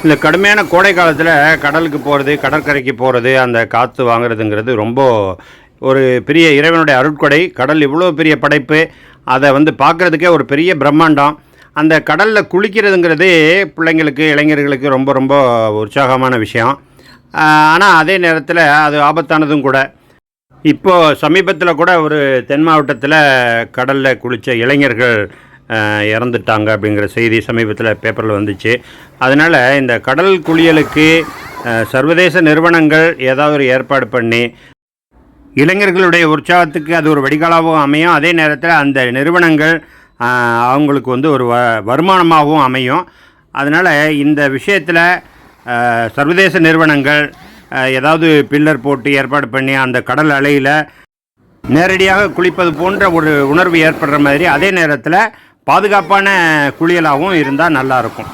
இந்த கடுமையான கோடை காலத்தில் கடலுக்கு போகிறது, கடற்கரைக்கு போகிறது, அந்த காற்று வாங்குறதுங்கிறது ரொம்ப ஒரு பெரிய இறைவனுடைய அருட்கொடை. கடல் இவ்வளோ பெரிய படைப்பு, அதை பார்க்குறதுக்கே ஒரு பெரிய பிரம்மாண்டம். அந்த கடலில் குளிக்கிறதுங்கிறது பிள்ளைங்களுக்கு, இளைஞர்களுக்கு ரொம்ப ரொம்ப உற்சாகமான விஷயம். ஆனால் அதே நேரத்தில் அது ஆபத்தானதும் கூட. இப்போது சமீபத்தில் கூட ஒரு தென் மாவட்டத்தில் கடலில் குளித்த இளைஞர்கள் இறந்துட்டாங்க அப்படிங்கிற செய்தி சமீபத்தில் பேப்பரில் வந்துச்சு. அதனால் இந்த கடல் குளியலுக்கு சர்வதேச நிறுவனங்கள் ஏதாவது ஒரு ஏற்பாடு பண்ணி இளைஞர்களுடைய உற்சாகத்துக்கு அது ஒரு வடிகாலாகவும் அமையும். அதே நேரத்தில் அந்த நிறுவனங்கள் அவங்களுக்கு ஒரு வருமானமாகவும் அமையும். அதனால் இந்த விஷயத்தில் சர்வதேச நிறுவனங்கள் ஏதாவது பில்லர் போட்டு ஏற்பாடு பண்ணி அந்த கடல் அலையில் நேரடியாக குளிப்பது போன்ற ஒரு உணர்வு ஏற்படுற மாதிரி, அதே நேரத்தில் பாதுகாப்பான குளியலாகவும் இருந்தால் நல்லாயிருக்கும்.